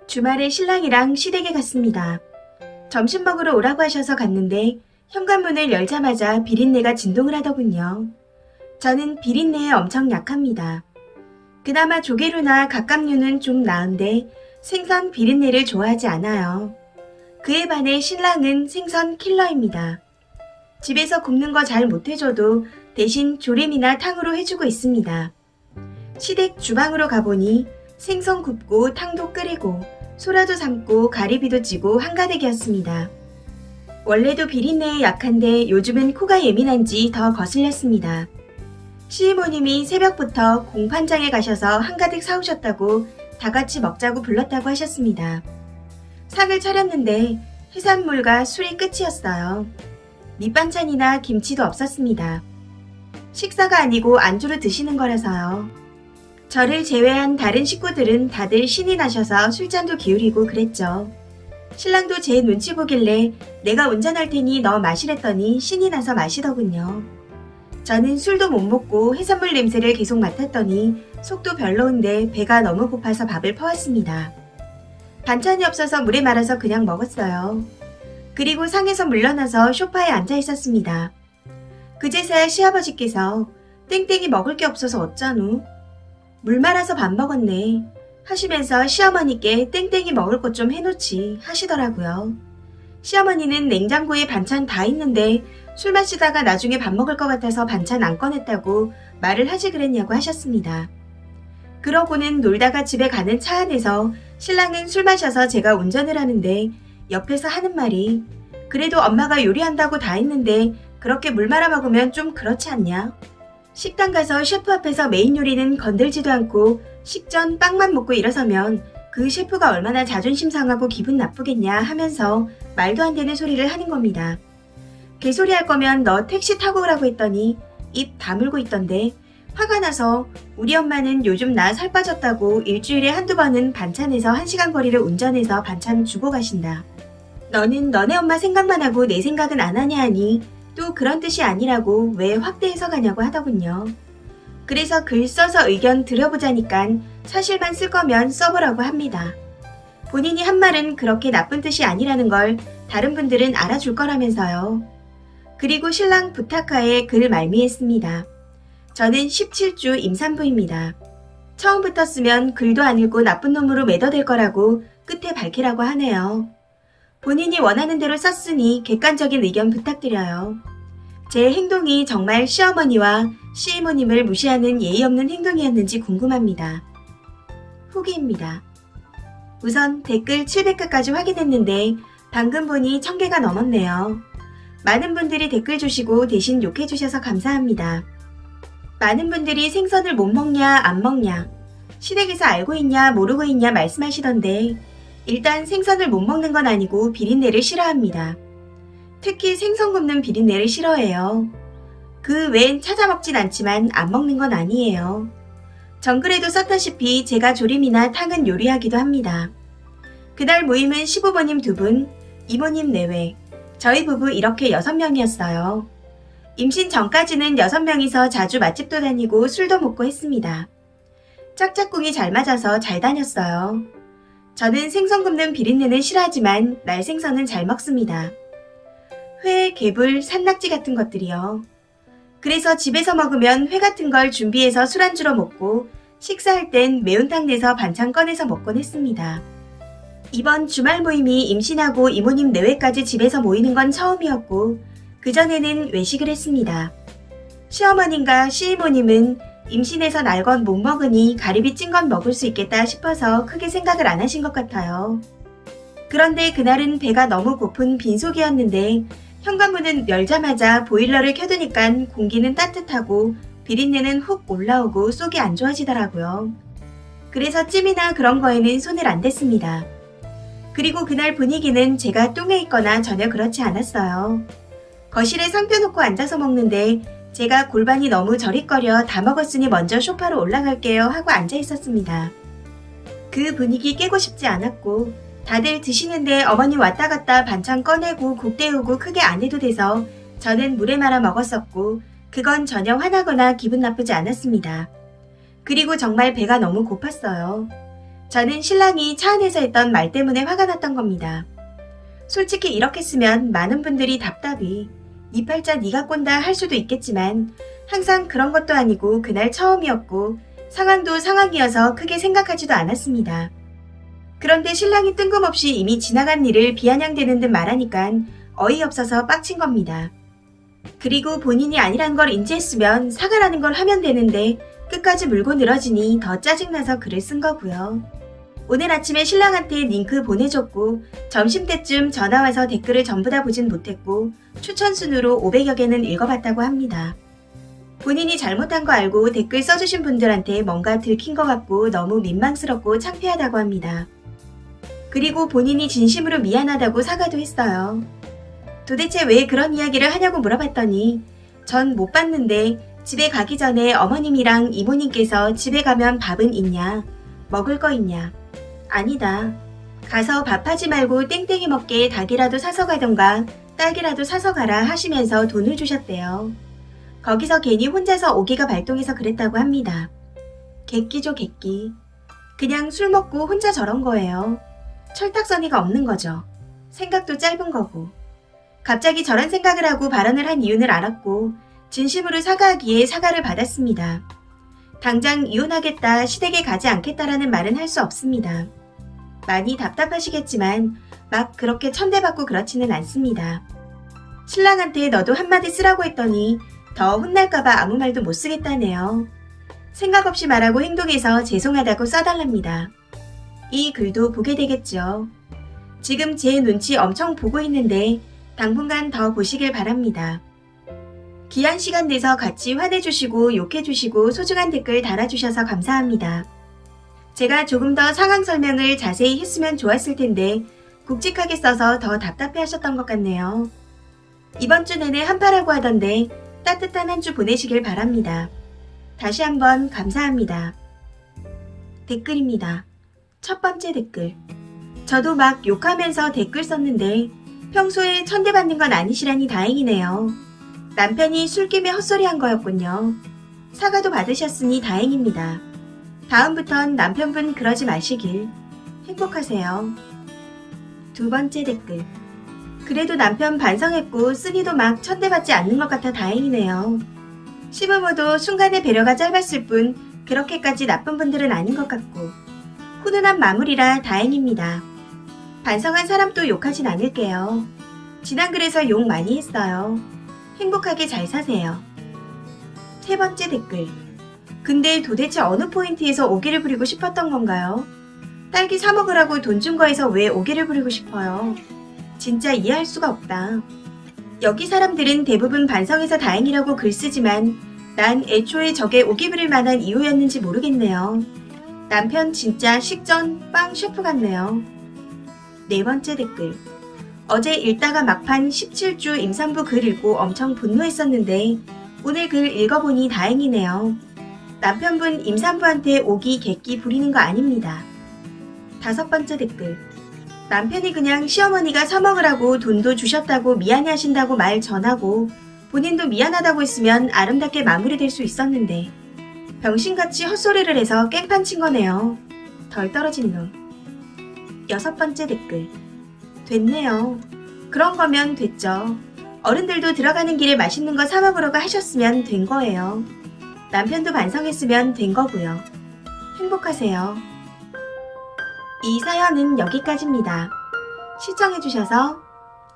주말에 신랑이랑 시댁에 갔습니다. 점심 먹으러 오라고 하셔서 갔는데 현관문을 열자마자 비린내가 진동을 하더군요. 저는 비린내에 엄청 약합니다. 그나마 조개류나 갑각류는 좀 나은데 생선 비린내를 좋아하지 않아요. 그에 반해 신랑은 생선 킬러입니다. 집에서 굽는 거 잘 못해줘도 대신 조림이나 탕으로 해주고 있습니다. 시댁 주방으로 가보니 생선 굽고 탕도 끓이고 소라도 삶고 가리비도 찌고 한가득이었습니다. 원래도 비린내에 약한데 요즘은 코가 예민한지 더 거슬렸습니다. 시이모님이 새벽부터 공판장에 가셔서 한가득 사오셨다고 다같이 먹자고 불렀다고 하셨습니다. 상을 차렸는데 해산물과 술이 끝이었어요. 밑반찬이나 김치도 없었습니다. 식사가 아니고 안주로 드시는 거라서요. 저를 제외한 다른 식구들은 다들 신이 나셔서 술잔도 기울이고 그랬죠. 신랑도 제 눈치 보길래 내가 운전할 테니 너 마시랬더니 신이 나서 마시더군요. 저는 술도 못 먹고 해산물 냄새를 계속 맡았더니 속도 별로인데 배가 너무 고파서 밥을 퍼왔습니다. 반찬이 없어서 물에 말아서 그냥 먹었어요. 그리고 상에서 물러나서 소파에 앉아 있었습니다. 그제서야 시아버지께서 땡땡이 먹을 게 없어서 어쩌누? 물 말아서 밥 먹었네 하시면서 시어머니께 땡땡이 먹을 것 좀 해놓지 하시더라고요. 시어머니는 냉장고에 반찬 다 있는데 술 마시다가 나중에 밥 먹을 것 같아서 반찬 안 꺼냈다고 말을 하지 그랬냐고 하셨습니다. 그러고는 놀다가 집에 가는 차 안에서 신랑은 술 마셔서 제가 운전을 하는데 옆에서 하는 말이 그래도 엄마가 요리한다고 다 했는데 그렇게 물 말아 먹으면 좀 그렇지 않냐? 식당 가서 셰프 앞에서 메인 요리는 건들지도 않고 식전 빵만 먹고 일어서면 그 셰프가 얼마나 자존심 상하고 기분 나쁘겠냐 하면서 말도 안 되는 소리를 하는 겁니다. 개소리 할 거면 너 택시 타고 오라고 했더니 입 다물고 있던데 화가 나서 우리 엄마는 요즘 나 살 빠졌다고 일주일에 한두 번은 반찬에서 1시간 거리를 운전해서 반찬 주고 가신다. 너는 너네 엄마 생각만 하고 내 생각은 안 하냐 하니 또 그런 뜻이 아니라고 왜 확대 해석하냐고 하더군요. 그래서 글 써서 의견 들어보자니깐 사실만 쓸 거면 써보라고 합니다. 본인이 한 말은 그렇게 나쁜 뜻이 아니라는 걸 다른 분들은 알아줄 거라면서요. 그리고 신랑 부탁하에 글 말미했습니다. 저는 17주 임산부입니다. 처음부터 쓰면 글도 안 읽고 나쁜 놈으로 매도될 거라고 끝에 밝히라고 하네요. 본인이 원하는 대로 썼으니 객관적인 의견 부탁드려요. 제 행동이 정말 시어머니와 시이모님을 무시하는 예의 없는 행동이었는지 궁금합니다. 후기입니다. 우선 댓글 700개까지 확인했는데 방금 보니 1000개가 넘었네요. 많은 분들이 댓글 주시고 대신 욕해주셔서 감사합니다. 많은 분들이 생선을 못 먹냐 안 먹냐 시댁에서 알고 있냐 모르고 있냐 말씀하시던데 일단 생선을 못 먹는 건 아니고 비린내를 싫어합니다. 특히 생선 굽는 비린내를 싫어해요. 그 외엔 찾아 먹진 않지만 안 먹는 건 아니에요. 정글에도 썼다시피 제가 조림이나 탕은 요리하기도 합니다. 그날 모임은 시부모님 2분, 이모님 4회, 저희 부부 이렇게 6명이었어요. 임신 전까지는 6명이서 자주 맛집도 다니고 술도 먹고 했습니다. 짝짝꿍이 잘 맞아서 잘 다녔어요. 저는 생선 굽는 비린내는 싫어하지만 날생선은 잘 먹습니다. 회, 개불, 산낙지 같은 것들이요. 그래서 집에서 먹으면 회 같은 걸 준비해서 술안주로 먹고 식사할 땐 매운탕 내서 반찬 꺼내서 먹곤 했습니다. 이번 주말 모임이 임신하고 이모님 4회까지 집에서 모이는 건 처음이었고 그전에는 외식을 했습니다. 시어머님과 시이모님은 임신해서 날 건 못 먹으니 가리비 찐 건 먹을 수 있겠다 싶어서 크게 생각을 안 하신 것 같아요. 그런데 그날은 배가 너무 고픈 빈속이었는데 현관문은 열자마자 보일러를 켜두니까 공기는 따뜻하고 비린내는 훅 올라오고 속이 안 좋아지더라고요. 그래서 찜이나 그런 거에는 손을 안 댔습니다. 그리고 그날 분위기는 제가 뚱해 있거나 전혀 그렇지 않았어요. 거실에 상 펴놓고 앉아서 먹는데 제가 골반이 너무 저릿거려 다 먹었으니 먼저 소파로 올라갈게요 하고 앉아 있었습니다. 그 분위기 깨고 싶지 않았고 다들 드시는데 어머니 왔다 갔다 반찬 꺼내고 국 데우고 크게 안 해도 돼서 저는 물에 말아 먹었었고 그건 전혀 화나거나 기분 나쁘지 않았습니다. 그리고 정말 배가 너무 고팠어요. 저는 신랑이 차 안에서 했던 말 때문에 화가 났던 겁니다. 솔직히 이렇게 쓰면 많은 분들이 답답히 네 팔자 네가 꼰다 할 수도 있겠지만 항상 그런 것도 아니고 그날 처음이었고 상황도 상황이어서 크게 생각하지도 않았습니다. 그런데 신랑이 뜬금없이 이미 지나간 일을 비아냥대는 듯 말하니깐 어이없어서 빡친 겁니다. 그리고 본인이 아니란 걸 인지했으면 사과라는 걸 하면 되는데 끝까지 물고 늘어지니 더 짜증나서 글을 쓴 거고요. 오늘 아침에 신랑한테 링크 보내줬고 점심때쯤 전화와서 댓글을 전부 다 보진 못했고 추천 순으로 500여 개는 읽어봤다고 합니다. 본인이 잘못한 거 알고 댓글 써주신 분들한테 뭔가 들킨 것 같고 너무 민망스럽고 창피하다고 합니다. 그리고 본인이 진심으로 미안하다고 사과도 했어요. 도대체 왜 그런 이야기를 하냐고 물어봤더니 전 못 봤는데 집에 가기 전에 어머님이랑 이모님께서 집에 가면 밥은 있냐? 먹을 거 있냐? 아니다. 가서 밥하지 말고 땡땡이 먹게 닭이라도 사서 가던가 딸기라도 사서 가라 하시면서 돈을 주셨대요. 거기서 괜히 혼자서 오기가 발동해서 그랬다고 합니다. 객기죠 객기. 그냥 술 먹고 혼자 저런 거예요. 철딱서니가 없는 거죠. 생각도 짧은 거고. 갑자기 저런 생각을 하고 발언을 한 이유는 알았고 진심으로 사과하기에 사과를 받았습니다. 당장 이혼하겠다, 시댁에 가지 않겠다라는 말은 할 수 없습니다. 많이 답답하시겠지만 막 그렇게 천대받고 그렇지는 않습니다. 신랑한테 너도 한마디 쓰라고 했더니 더 혼날까봐 아무 말도 못 쓰겠다네요. 생각 없이 말하고 행동해서 죄송하다고 써달랍니다. 이 글도 보게 되겠죠. 지금 제 눈치 엄청 보고 있는데 당분간 더 보시길 바랍니다. 귀한 시간 내서 같이 화내주시고 욕해주시고 소중한 댓글 달아주셔서 감사합니다. 제가 조금 더 상황 설명을 자세히 했으면 좋았을 텐데 굵직하게 써서 더 답답해 하셨던 것 같네요. 이번 주 내내 한파라고 하던데 따뜻한 한 주 보내시길 바랍니다. 다시 한번 감사합니다. 댓글입니다. 첫 번째 댓글. 저도 막 욕하면서 댓글 썼는데 평소에 천대받는 건 아니시라니 다행이네요. 남편이 술김에 헛소리한 거였군요. 사과도 받으셨으니 다행입니다. 다음부턴 남편분 그러지 마시길. 행복하세요. 두 번째 댓글. 그래도 남편 반성했고 쓰니도 막 천대받지 않는 것 같아 다행이네요. 시부모도 순간의 배려가 짧았을 뿐 그렇게까지 나쁜 분들은 아닌 것 같고 훈훈한 마무리라 다행입니다. 반성한 사람도 욕하진 않을게요. 지난 글에서 욕 많이 했어요. 행복하게 잘 사세요. 세 번째 댓글. 근데 도대체 어느 포인트에서 오기를 부리고 싶었던 건가요? 딸기 사 먹으라고 돈 준 거에서 왜 오기를 부리고 싶어요? 진짜 이해할 수가 없다. 여기 사람들은 대부분 반성해서 다행이라고 글 쓰지만 난 애초에 저게 오기 부릴 만한 이유였는지 모르겠네요. 남편 진짜 식전 빵 셰프 같네요. 네 번째 댓글. 어제 읽다가 막판 17주 임산부 글 읽고 엄청 분노했었는데 오늘 글 읽어보니 다행이네요. 남편분 임산부한테 오기 객기 부리는 거 아닙니다. 다섯 번째 댓글. 남편이 그냥 시어머니가 사 먹으라고 돈도 주셨다고 미안해 하신다고 말 전하고 본인도 미안하다고 했으면 아름답게 마무리될 수 있었는데 병신같이 헛소리를 해서 깽판 친 거네요. 덜 떨어진 놈. 여섯 번째 댓글. 됐네요. 그런 거면 됐죠. 어른들도 들어가는 길에 맛있는 거 사 먹으려고 하셨으면 된 거예요. 남편도 반성했으면 된 거고요. 행복하세요. 이 사연은 여기까지입니다. 시청해주셔서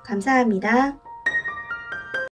감사합니다.